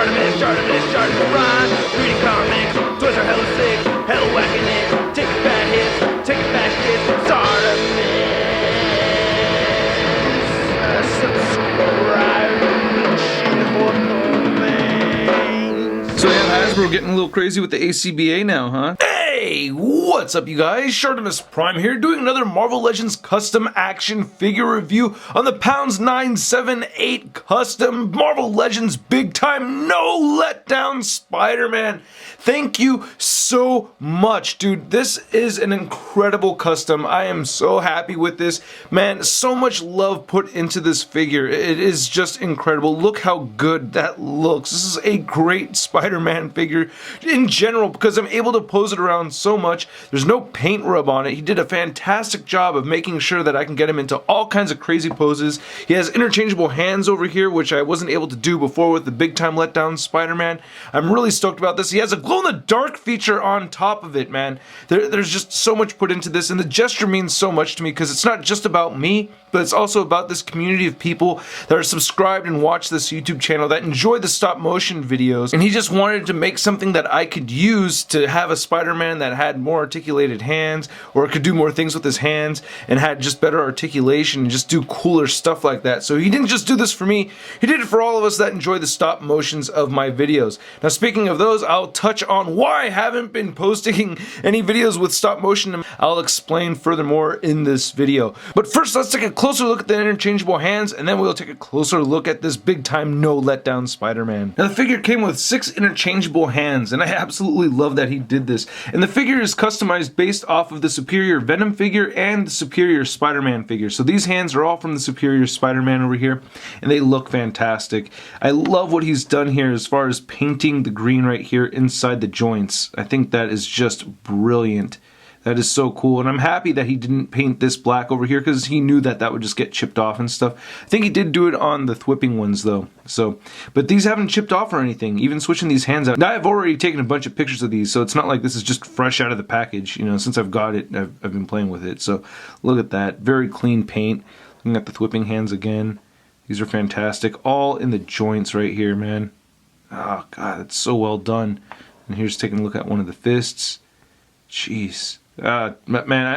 ShartimusPrime. Reading comics, toys are hella sick, hella whacking it. Taking bad hits, taking back hits. Subscribe. So yeah, Hasbro getting a little crazy with the ACBA now, huh? Hey, what's up you guys? ShartimusPrime here, doing another Marvel Legends custom action figure review on the Pounds 978 custom Marvel Legends big time no letdown Spider-Man. Thank you so much, dude. This is an incredible custom. I am so happy with this. Man, so much love put into this figure. It is just incredible. Look how good that looks. This is a great Spider-Man figure in general because I'm able to pose it around so much. There's no paint rub on it. He did a fantastic job of making sure that I can get him into all kinds of crazy poses. He has interchangeable hands over here, which I wasn't able to do before with the big time letdown Spider-Man. I'm really stoked about this. He has a glow-in-the-dark feature on top of it, man. There's just so much put into this, and the gesture means so much to me because it's not just about me, but it's also about this community of people that are subscribed and watch this YouTube channel that enjoy the stop motion videos, and he just wanted to make something that I could use to have a Spider-Man that had more articulated hands, or could do more things with his hands and had just better articulation and just do cooler stuff like that. So he didn't just do this for me, he did it for all of us that enjoy the stop motions of my videos. Now speaking of those, I'll touch on why I haven't been posting any videos with stop motion. I'll explain furthermore in this video. But first, let's take a closer look at the interchangeable hands, and then we'll take a closer look at this big time no letdown Spider-Man. Now the figure came with 6 interchangeable hands, and I absolutely love that he did this. And the figure is customized based off of the Superior Venom figure and the Superior Spider-Man figure. So these hands are all from the Superior Spider-Man over here, and they look fantastic. I love what he's done here as far as painting the green right here inside the joints. I think that is just brilliant. That is so cool, and I'm happy that he didn't paint this black over here because he knew that that would just get chipped off and stuff. I think he did do it on the thwipping ones though. So, but these haven't chipped off or anything, even switching these hands out. Now I've already taken a bunch of pictures of these, so it's not like this is just fresh out of the package. You know, since I've got it, I've been playing with it. So look at that, very clean paint. Looking at the thwipping hands again. These are fantastic, all in the joints right here, man. Oh god, it's so well done. And here's taking a look at one of the fists. Jeez. Man,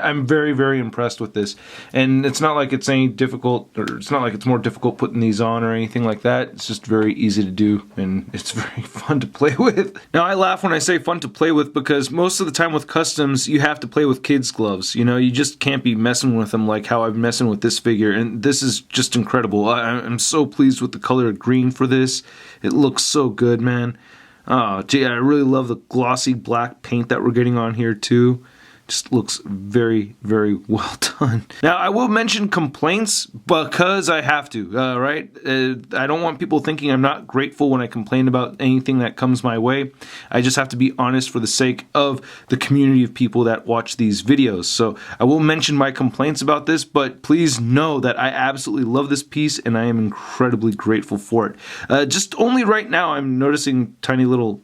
I'm very, very impressed with this, and it's not like it's any difficult, or it's not like it's more difficult putting these on or anything like that. It's just very easy to do, and it's very fun to play with. Now, I laugh when I say fun to play with because most of the time with customs, you have to play with kids' gloves. You know, you just can't be messing with them like how I'm messing with this figure, and this is just incredible. I'm so pleased with the color of green for this. It looks so good, man. Oh, gee, I really love the glossy black paint that we're getting on here, too. Just looks very, very well done. Now, I will mention complaints because I have to, right? I don't want people thinking I'm not grateful when I complain about anything that comes my way. I just have to be honest for the sake of the community of people that watch these videos. So I will mention my complaints about this, but please know that I absolutely love this piece and I am incredibly grateful for it. Just only right now I'm noticing tiny little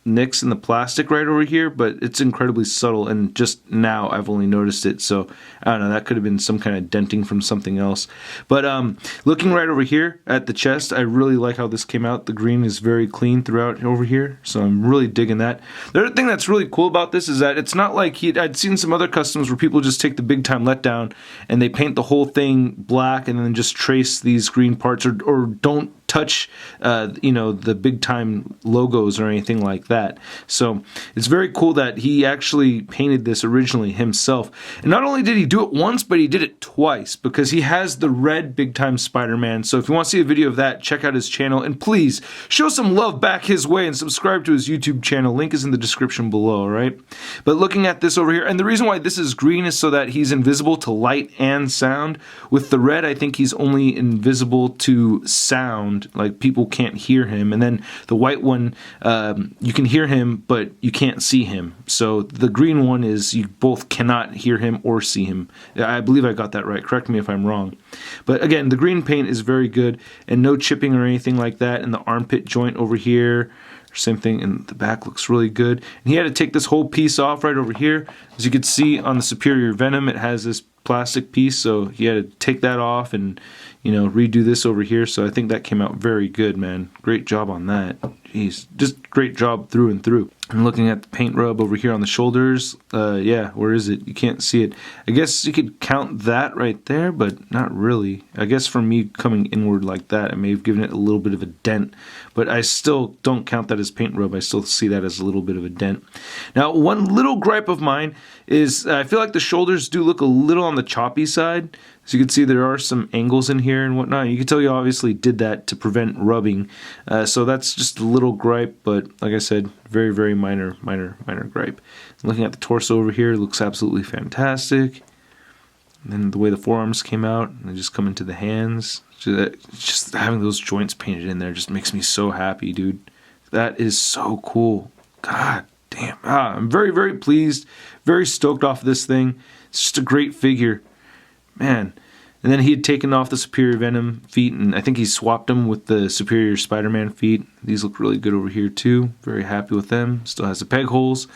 nicks in the plastic right over here, but it's incredibly subtle, and just now I've only noticed it. So I don't know, that could have been some kind of denting from something else. But looking right over here at the chest, I really like how this came out. The green is very clean throughout over here, so I'm really digging that. The other thing that's really cool about this is that it's not like I'd seen some other customs where people just take the big time letdown and they paint the whole thing black and then just trace these green parts, or don't touch you know, the big time logos or anything like that. So it's very cool that he actually painted this originally himself, and not only did he do it once, but he did it twice, because he has the red big time Spider-Man. So if you want to see a video of that, check out his channel, and please show some love back his way and subscribe to his YouTube channel. Link is in the description below, right? But looking at this over here, and the reason why this is green is so that he's invisible to light and sound. With the red, I think he's only invisible to sound, like people can't hear him, and then the white one, you can hear him but you can't see him. So the green one is you both cannot hear him or see him. I believe I got that right, correct me if I'm wrong. But again, the green paint is very good, and no chipping or anything like that in the armpit joint over here. Same thing in the back, looks really good. And he had to take this whole piece off right over here. As you can see on the Superior Venom, it has this plastic piece, so he had to take that off and, you know, redo this over here. So I think that came out very good, man. Great job on that. Jeez, just great job through and through. I'm looking at the paint rub over here on the shoulders. Yeah, where is it? You can't see it. I guess you could count that right there, but not really. I guess for me coming inward like that, I may have given it a little bit of a dent, but I still don't count that as paint rub. I still see that as a little bit of a dent. Now, one little gripe of mine is I feel like the shoulders do look a little on the choppy side. So you can see there are some angles in here and whatnot. You can tell you obviously did that to prevent rubbing. So that's just a little gripe, but like I said, very, very minor gripe. Looking at the torso over here, it looks absolutely fantastic. And then the way the forearms came out, and they just come into the hands. Just having those joints painted in there just makes me so happy, dude. That is so cool. God damn. I'm very, very pleased. Very stoked off this thing. It's just a great figure. Man. And then he had taken off the Superior Venom feet, and I think he swapped them with the Superior Spider-Man feet. These look really good over here too. Very happy with them. Still has the peg holes.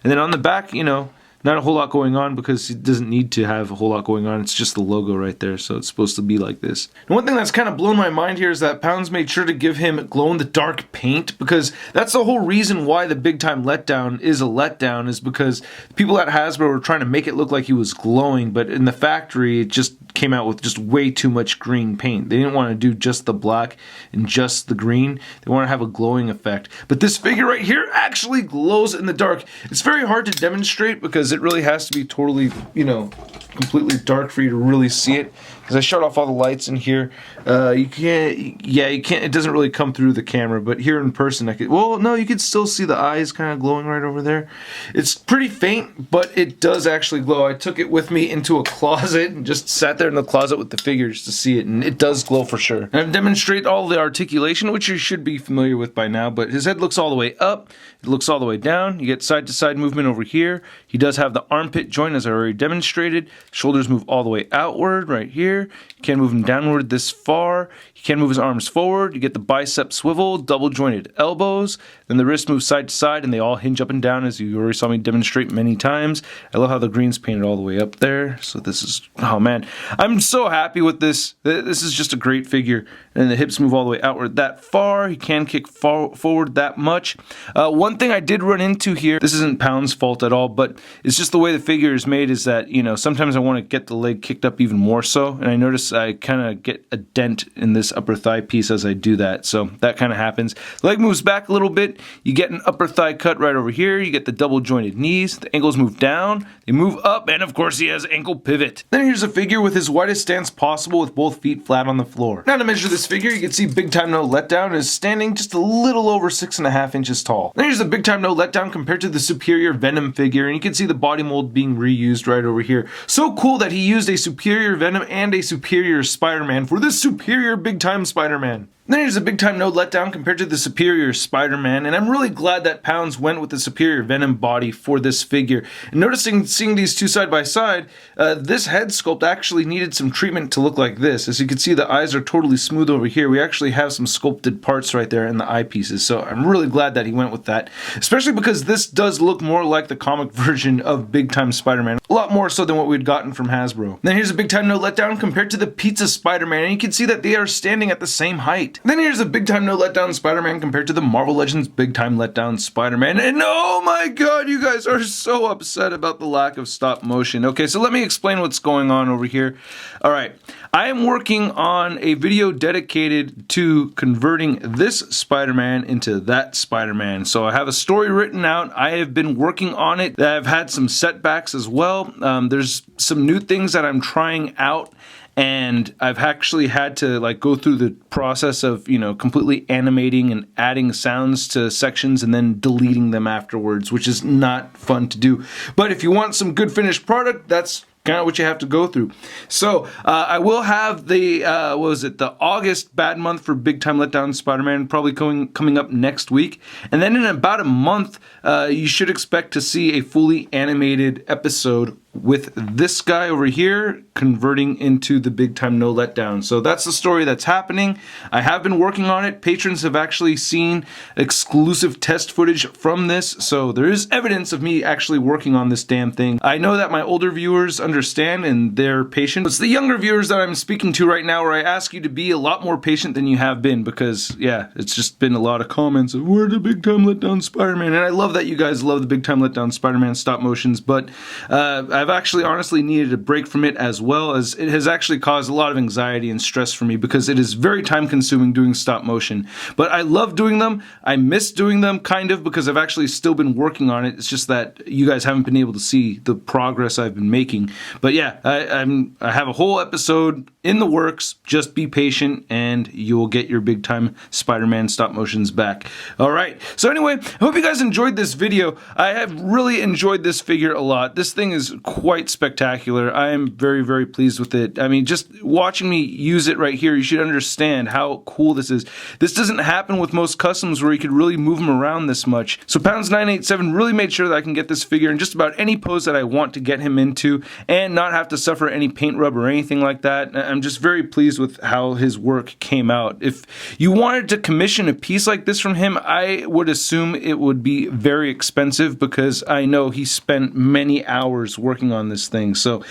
And then on the back, you know, not a whole lot going on because it doesn't need to have a whole lot going on. It's just the logo right there, so it's supposed to be like this. And one thing that's kind of blown my mind here is that Pounds made sure to give him glow-in-the-dark paint, because that's the whole reason why the Big Time Letdown is a letdown, is because people at Hasbro were trying to make it look like he was glowing, but in the factory it just came out with just way too much green paint. They didn't want to do just the black and just the green. They want to have a glowing effect. But this figure right here actually glows in the dark. It's very hard to demonstrate because it really has to be totally, you know, completely dark for you to really see it. Because I shut off all the lights in here. You can't, it doesn't really come through the camera, but here in person, you could still see the eyes kind of glowing right over there. It's pretty faint, but it does actually glow. I took it with me into a closet and just sat there in the closet with the figures to see it, and it does glow for sure. And I've demonstrated all the articulation, which you should be familiar with by now, but his head looks all the way up, it looks all the way down. You get side-to-side movement over here. He does have the armpit joint, as I already demonstrated. Shoulders move all the way outward right here. You can move him downward this far. You can move his arms forward. You get the bicep swivel, double jointed elbows. Then the wrists move side to side, and they all hinge up and down, as you already saw me demonstrate many times. I love how the green's painted all the way up there. So this is, oh man, I'm so happy with this. This is just a great figure. And the hips move all the way outward that far. He can kick forward that much. One thing I did run into here, this isn't Pound's fault at all, but it's just the way the figure is made, is that, you know, sometimes I want to get the leg kicked up even more so, and I notice I kind of get a dent in this upper thigh piece as I do that, so that kind of happens. The leg moves back a little bit, you get an upper thigh cut right over here, you get the double jointed knees, the ankles move down, they move up, and of course he has ankle pivot. Then here's a figure with his widest stance possible with both feet flat on the floor. Now to measure this figure, you can see Big Time No Letdown is standing just a little over 6.5 inches tall. Then here's the Big Time No Letdown compared to the Superior Venom figure, and you can see the body mold being reused right over here. So cool that he used a Superior Venom and a Superior Spider-Man for this Superior Big Time Spider-Man. Then here's a Big Time No Letdown compared to the Superior Spider-Man, and I'm really glad that Pounds went with the Superior Venom body for this figure. And seeing these two side by side, this head sculpt actually needed some treatment to look like this. As you can see, the eyes are totally smooth over here. We actually have some sculpted parts right there in the eyepieces, so I'm really glad that he went with that, especially because this does look more like the comic version of Big Time Spider-Man, a lot more so than what we'd gotten from Hasbro. Then here's a Big Time No Letdown compared to the Pizza Spider-Man, and you can see that they are standing at the same height. Then here's a Big Time No Letdown Spider-Man compared to the Marvel Legends Big Time Letdown Spider-Man, and oh my god, you guys are so upset about the lack of stop motion. Okay, so let me explain what's going on over here. Alright, I am working on a video dedicated to converting this Spider-Man into that Spider-Man. So I have a story written out, I have been working on it, I've had some setbacks as well. There's some new things that I'm trying out, and I've actually had to go through the process of, completely animating and adding sounds to sections and then deleting them afterwards, which is not fun to do. But if you want some good finished product, that's kind of what you have to go through. So I will have the the August bad month for Big Time Letdown Spider-Man probably coming up next week, and then in about a month you should expect to see a fully animated episode with this guy over here converting into the big time no letdown. So that's the story that's happening. I have been working on it. Patrons have actually seen exclusive test footage from this, so there is evidence of me actually working on this damn thing. I know that my older viewers understand and they're patient. It's the younger viewers that I'm speaking to right now where I ask you to be a lot more patient than you have been, because yeah, it's just been a lot of comments of where the big time letdown Spider-Man, and I love that you guys love the big time letdown Spider-Man stop motions, but I've actually honestly needed a break from it, as well as it has actually caused a lot of anxiety and stress for me because it is very time consuming doing stop motion. But I love doing them. I miss doing them kind of because I've actually still been working on it. It's just that you guys haven't been able to see the progress I've been making. But yeah, I have a whole episode in the works. Just be patient and you will get your big time Spider-Man stop motions back. All right. So anyway, I hope you guys enjoyed this video. I have really enjoyed this figure a lot. This thing is quite spectacular. I am very, very pleased with it. I mean, just watching me use it right here, you should understand how cool this is. This doesn't happen with most customs where you could really move them around this much. So Pounds987 really made sure that I can get this figure in just about any pose that I want to get him into and not have to suffer any paint rub or anything like that. I'm just very pleased with how his work came out. If you wanted to commission a piece like this from him, I would assume it would be very expensive because I know he spent many hours working on this thing. So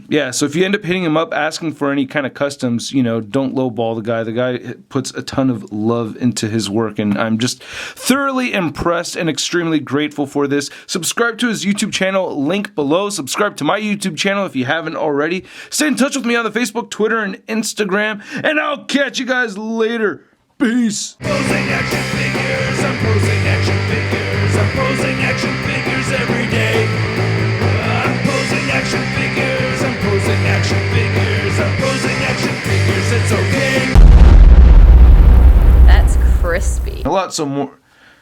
yeah, so if you end up hitting him up asking for any kind of customs, you know, don't lowball the guy. The guy puts a ton of love into his work, and I'm just thoroughly impressed and extremely grateful for this. Subscribe to his YouTube channel, link below. Subscribe to my YouTube channel if you haven't already. Stay in touch with me on the Facebook, Twitter, and Instagram, and I'll catch you guys later. Peace. Posing action figures, I'm posing action figures, I'm posing action figures every day. I'm posing action figures, I'm posing action figures, I'm posing action figures, it's okay. That's crispy. A lot so more.